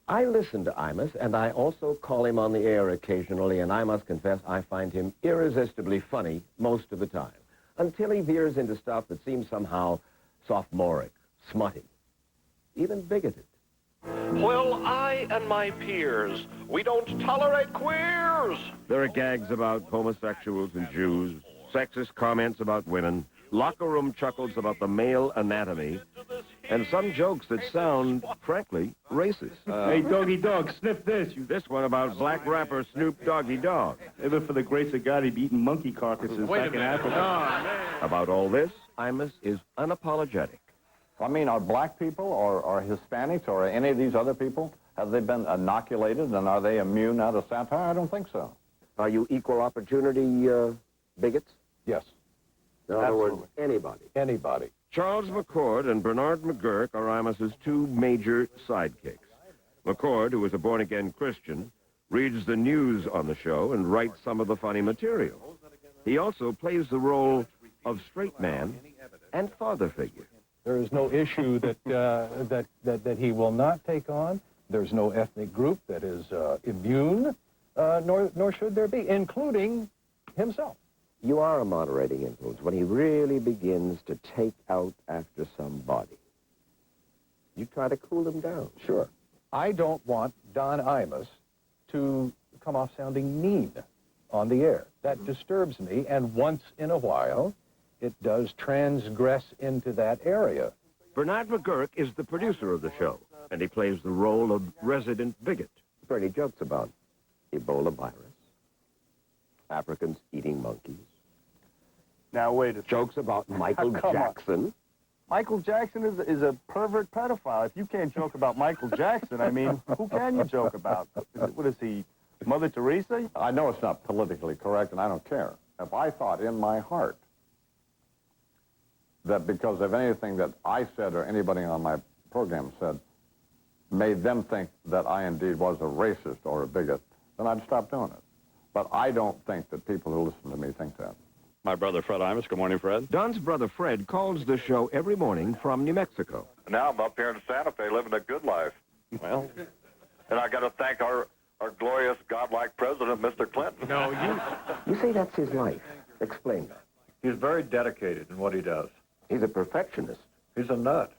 I listen to Imus, and I also call him on the air occasionally, and I must confess I find him irresistibly funny most of the time, until he veers into stuff that seems somehow sophomoric, smutty, even bigoted. Well, I and my peers, we don't tolerate queers. There are gags about homosexuals and Jews, sexist comments about women, locker room chuckles about the male anatomy, and some jokes that sound, frankly, racist. Hey, Doggy Dog, sniff this. This one about black rapper Snoop Doggy Dogg. If for the grace of God, he'd be eating monkey carcasses back in Africa. Oh, man. About all this, Imus is unapologetic. I mean, are black people or Hispanics or any of these other people, have they been inoculated and are they immune out of satire? I don't think so. Are you equal opportunity bigots? Yes. In other words, anybody. Anybody. Charles McCord and Bernard McGurk are Imus's two major sidekicks. McCord, who is a born-again Christian, reads the news on the show and writes some of the funny material. He also plays the role of straight man and father figure. There is no issue that he will not take on. There's no ethnic group that is immune, nor should there be, including himself. You are a moderating influence when he really begins to take out after somebody. You try to cool him down. Sure. I don't want Don Imus to come off sounding mean on the air. That disturbs me, and once in a while, it does transgress into that area. Bernard McGurk is the producer of the show, and he plays the role of resident bigot. Pretty jokes about Ebola virus, Africans eating monkeys. Now, wait a second. Jokes about Michael Jackson. Michael Jackson is a pervert pedophile. If you can't joke about Michael Jackson, I mean, who can you joke about? What is he, Mother Teresa? I know it's not politically correct, and I don't care. If I thought in my heart that because of anything that I said or anybody on my program said made them think that I indeed was a racist or a bigot, then I'd stop doing it. But I don't think that people who listen to me think that. My brother, Fred Imus. Good morning, Fred. Don's brother Fred calls the show every morning from New Mexico. Now I'm up here in Santa Fe living a good life. Well, and I got to thank our glorious, godlike president, Mr. Clinton. No, you say that's his life. Explain that. He's very dedicated in what he does. He's a perfectionist. He's a nut.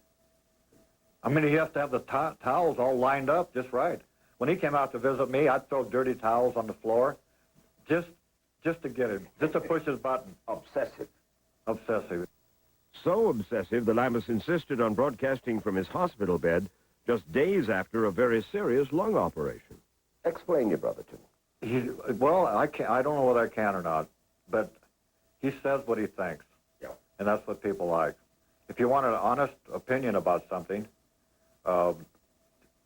I mean, he has to have the towels all lined up just right. When he came out to visit me, I'd throw dirty towels on the floor just to get him, just to push his button. Obsessive. Obsessive. So obsessive that Imus insisted on broadcasting from his hospital bed just days after a very serious lung operation. Explain your brother to me. Well, I don't know whether I can or not, but he says what he thinks. Yeah. And that's what people like. If you want an honest opinion about something, all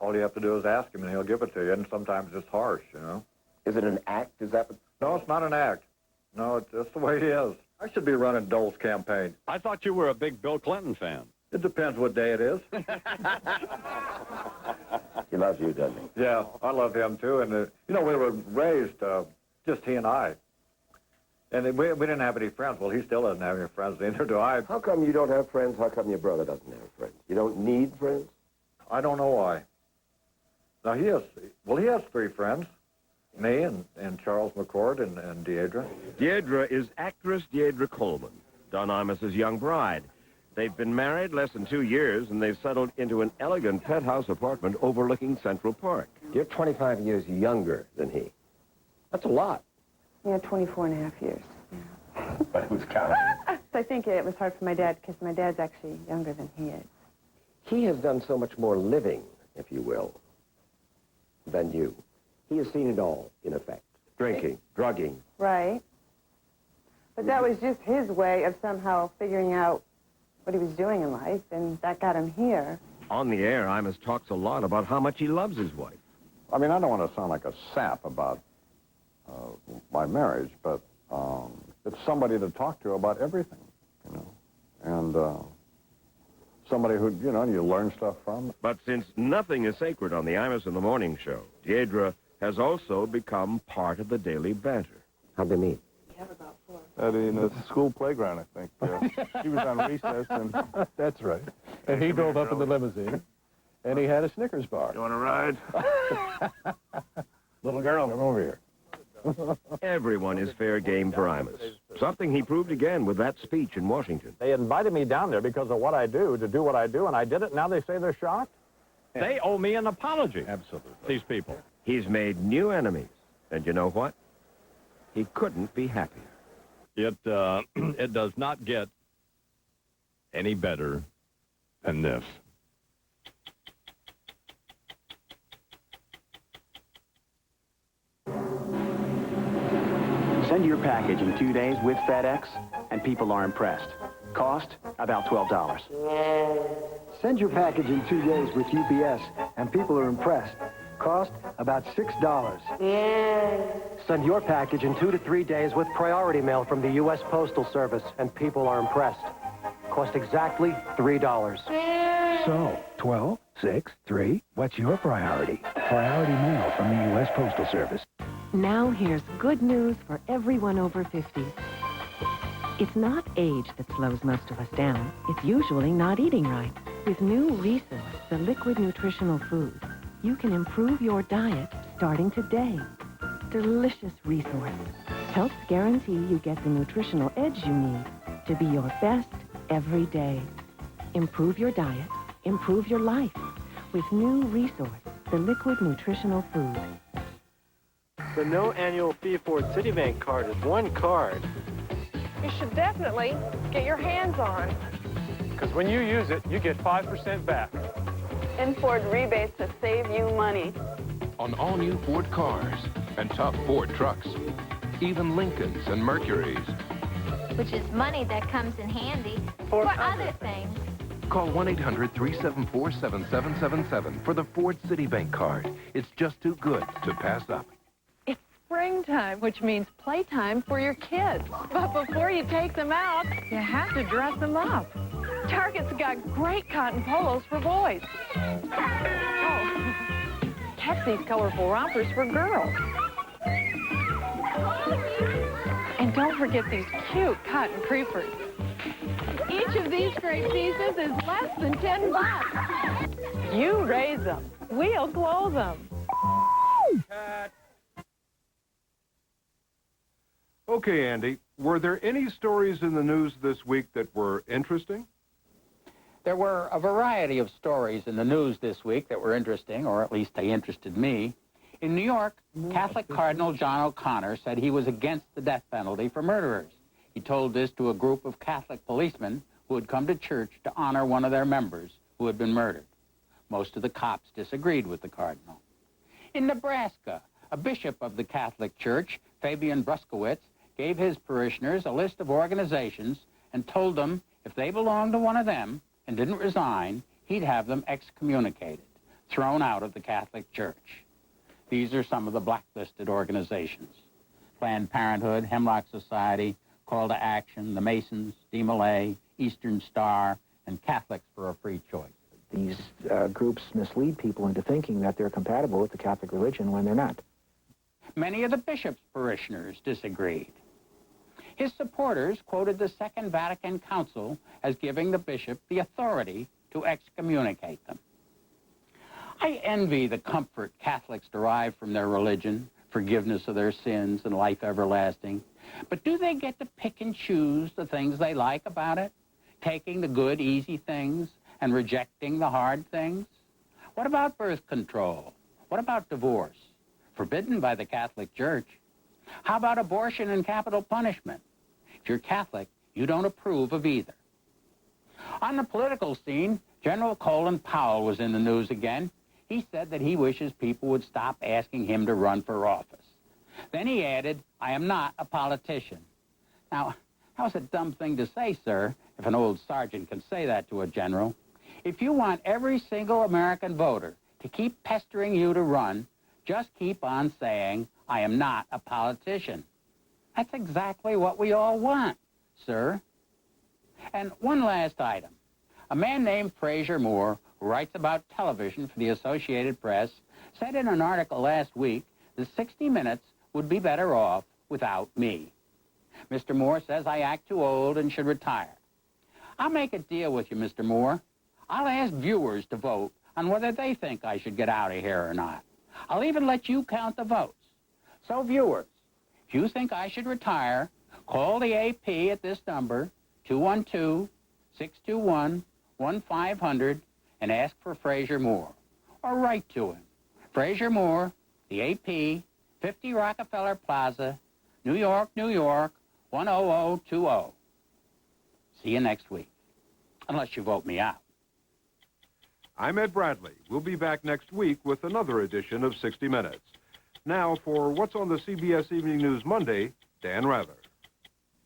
you have to do is ask him, and he'll give it to you, and sometimes it's harsh, you know. Is it an act? Is that... No, it's not an act. No, it's just the way he is. I should be running Dole's campaign. I thought you were a big Bill Clinton fan. It depends what day it is. He loves you, doesn't he? Yeah, I love him, too. And, you know, we were raised just he and I. And we didn't have any friends. Well, he still doesn't have any friends, neither do I. How come you don't have friends? How come your brother doesn't have friends? You don't need friends? I don't know why. Now, he has 3 friends. Me and Charles McCord and Deidre. Deidre is actress Deidre Coleman, Don Imus's young bride. They've been married less than 2 years, and they've settled into an elegant penthouse apartment overlooking Central Park. You're 25 years younger than he. That's a lot. Yeah, 24 and a half years. Yeah. But who's counting? I think it was hard for my dad, because my dad's actually younger than he is. He has done so much more living, if you will, than you. He has seen it all, in effect. Drinking, drugging. Right. But that was just his way of somehow figuring out what he was doing in life, and that got him here. On the air, Imus talks a lot about how much he loves his wife. I mean, I don't want to sound like a sap about my marriage, but it's somebody to talk to about everything, you know, and somebody who, you know, you learn stuff from. But since nothing is sacred on the Imus in the Morning Show, Deidre has also become part of the daily banter. How'd they meet? In a school playground, I think. She was on recess, and That's right. And he drove up in the limousine, and he had a Snickers bar. you want to ride? Little girl, come over here. Everyone is fair game for Imus. Something he proved again with that speech in Washington. They invited me down there because of what I do, to do what I do, and I did it. Now they say they're shocked. They owe me an apology. Absolutely. These people. He's made new enemies. And you know what? He couldn't be happier. It does not get any better than this. Send your package in 2 days with FedEx, and people are impressed. Cost, about $12. Send your package in 2 days with UPS, and people are impressed. Cost, about $6. Send your package in 2 to 3 days with priority mail from the U.S. Postal Service, and people are impressed. Cost exactly $3. So, 12, 6, 3, what's your priority? Priority mail from the U.S. Postal Service. Now here's good news for everyone over 50. It's not age that slows most of us down. It's usually not eating right. With new Resource, the liquid nutritional food, you can improve your diet starting today. Delicious Resource helps guarantee you get the nutritional edge you need to be your best every day. Improve your diet, improve your life with new Resource, the liquid nutritional food. The no annual fee Ford Citibank card is one card. You should definitely get your hands on. Because when you use it, you get 5% back. And Ford rebates to save you money. On all new Ford cars and tough Ford trucks, even Lincolns and Mercuries. Which is money that comes in handy for other things. Call 1-800-374-7777 for the Ford Citibank card. It's just too good to pass up. It's springtime, which means playtime for your kids. But before you take them out, you have to dress them up. Target's got great cotton polos for boys. Oh, catch these colorful rompers for girls. And don't forget these cute cotton creepers. Each of these great pieces is less than $10. You raise them. We'll clothe them. Okay, Andy, were there any stories in the news this week that were interesting? There were a variety of stories in the news this week that were interesting, or at least they interested me. In New York, Catholic Cardinal John O'Connor said he was against the death penalty for murderers. He told this to a group of Catholic policemen who had come to church to honor one of their members who had been murdered. Most of the cops disagreed with the cardinal. In Nebraska, a bishop of the Catholic Church, Fabian Bruskowitz, gave his parishioners a list of organizations and told them if they belonged to one of them and didn't resign, he'd have them excommunicated, thrown out of the Catholic Church. These are some of the blacklisted organizations: Planned Parenthood, Hemlock Society, Call to Action, the Masons, DeMolay, Eastern Star, and Catholics for a Free Choice. These groups mislead people into thinking that they're compatible with the Catholic religion when they're not. Many of the bishop's parishioners disagreed. His supporters quoted the Second Vatican Council as giving the bishop the authority to excommunicate them. I envy the comfort Catholics derive from their religion, forgiveness of their sins, and life everlasting. But do they get to pick and choose the things they like about it, taking the good, easy things and rejecting the hard things? What about birth control? What about divorce? Forbidden by the Catholic Church. How about abortion and capital punishment? If you're Catholic, you don't approve of either. On the political scene, General Colin Powell was in the news again. He said that he wishes people would stop asking him to run for office. Then he added, "I am not a politician." Now, that was a dumb thing to say, sir, if an old sergeant can say that to a general. If you want every single American voter to keep pestering you to run, just keep on saying, "I am not a politician." That's exactly what we all want, sir. And one last item. A man named Fraser Moore, who writes about television for the Associated Press, said in an article last week that 60 Minutes would be better off without me. Mr. Moore says I act too old and should retire. I'll make a deal with you, Mr. Moore. I'll ask viewers to vote on whether they think I should get out of here or not. I'll even let you count the votes. So, viewers, if you think I should retire, call the AP at this number, 212-621-1500, and ask for Fraser Moore. Or write to him. Fraser Moore, the AP, 50 Rockefeller Plaza, New York, New York, 10020. See you next week. Unless you vote me out. I'm Ed Bradley. We'll be back next week with another edition of 60 Minutes. Now, for what's on the CBS Evening News Monday, Dan Rather.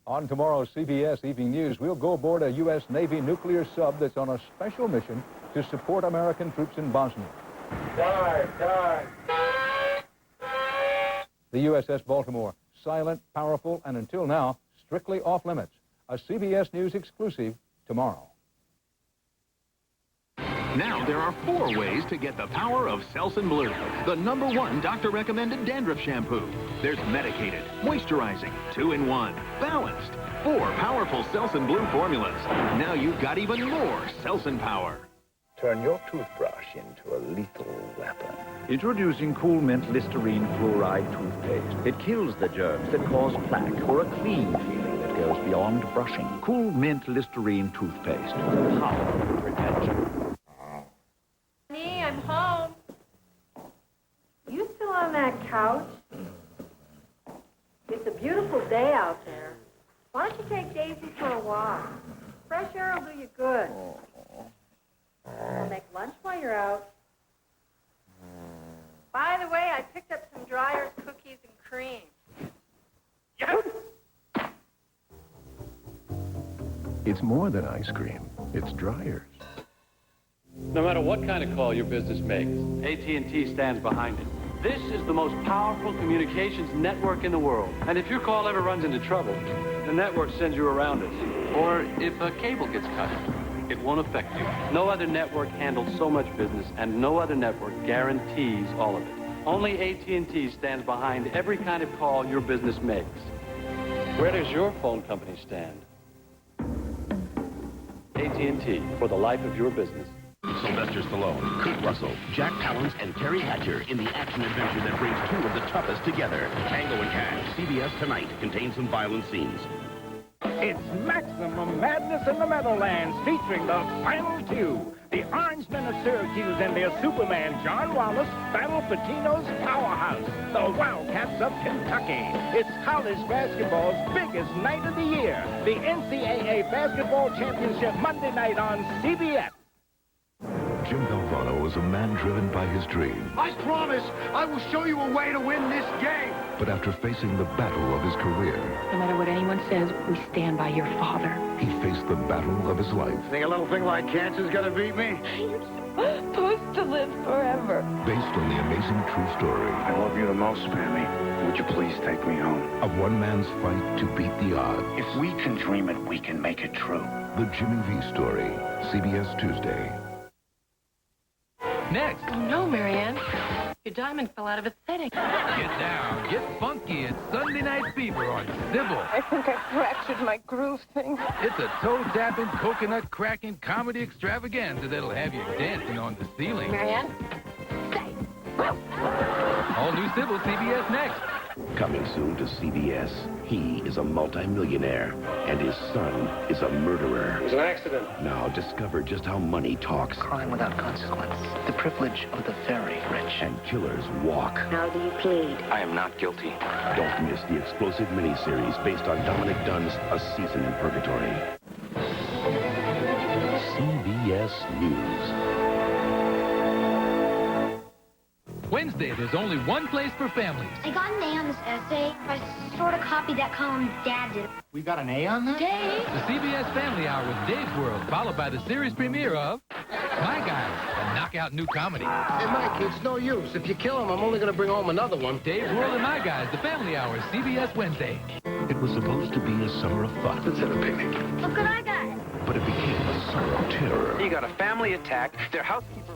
On tomorrow's CBS Evening News, we'll go aboard a U.S. Navy nuclear sub that's on a special mission to support American troops in Bosnia. The USS Baltimore, silent, powerful, and until now, strictly off limits. A CBS News exclusive tomorrow. Now there are 4 ways to get the power of Selsun Blue, the #1 doctor-recommended dandruff shampoo. There's medicated, moisturizing, 2-in-1, balanced, 4 powerful Selsun Blue formulas. Now you've got even more Selsun power. Turn your toothbrush into a lethal weapon. Introducing Cool Mint Listerine Fluoride Toothpaste. It kills the germs that cause plaque or a clean feeling that goes beyond brushing. Cool Mint Listerine Toothpaste. Powerful prevention. Honey, I'm home. You still on that couch? It's a beautiful day out there. Why don't you take Daisy for a walk? Fresh air will do you good. We'll make lunch while you're out. By the way, I picked up some Dryer's cookies and cream. It's more than ice cream. It's Dryer's. No matter what kind of call your business makes, AT&T stands behind it. This is the most powerful communications network in the world. And if your call ever runs into trouble, the network sends you around us. Or if a cable gets cut, it won't affect you. No other network handles so much business, and no other network guarantees all of it. Only AT&T stands behind every kind of call your business makes. Where does your phone company stand? AT&T, for the life of your business. Sylvester Stallone, Kurt Russell, Jack Palance, and Terry Hatcher in the action-adventure that brings 2 of the toughest together. Tango and Cash, CBS Tonight, contains some violent scenes. It's Maximum Madness in the Meadowlands, featuring the final 2. The Orangemen of Syracuse and their Superman, John Wallace, battle Patino's powerhouse, the Wildcats of Kentucky. It's college basketball's biggest night of the year. The NCAA Basketball Championship Monday night on CBS. Jim Valvano was a man driven by his dream. I promise I will show you a way to win this game. But after facing the battle of his career, no matter what anyone says, we stand by your father. he faced the battle of his life. Think a little thing like cancer's gonna beat me? You're supposed to live forever. Based on the amazing true story. I love you the most, Pammy. Would you please take me home? Of one man's fight to beat the odds. If we can dream it, we can make it true. The Jimmy V story. CBS Tuesday. Next. Oh, no, Marianne. Your diamond fell out of its setting. Get down, get funky. It's Sunday Night Fever on Sybil. I think I fractured my groove thing. It's a toe-tapping, coconut-cracking comedy extravaganza that'll have you dancing on the ceiling. Marianne, stay. All new Sybil, CBS Next. Coming soon to CBS, he is a multimillionaire, and his son is a murderer. It was an accident. Now discover just how money talks. Crime without consequence. The privilege of the very rich. And killers walk. How do you plead? I am not guilty. Don't miss the explosive miniseries based on Dominic Dunn's A Season in Purgatory. CBS News. Wednesday, there's only one place for families. I got an A on this essay. I sort of copied that column Dad did. We got an A on that? Dave! The CBS Family Hour with Dave's World, followed by the series premiere of My Guys, a knockout new comedy. Hey, Mike, it's no use. If you kill him, I'm only going to bring home another one. Dave's World and My Guys, the Family Hour, CBS Wednesday. It was supposed to be a summer of fun. Let's have a picnic. Look what I got. But it became a summer of terror. You got a family attack. Their housekeeper...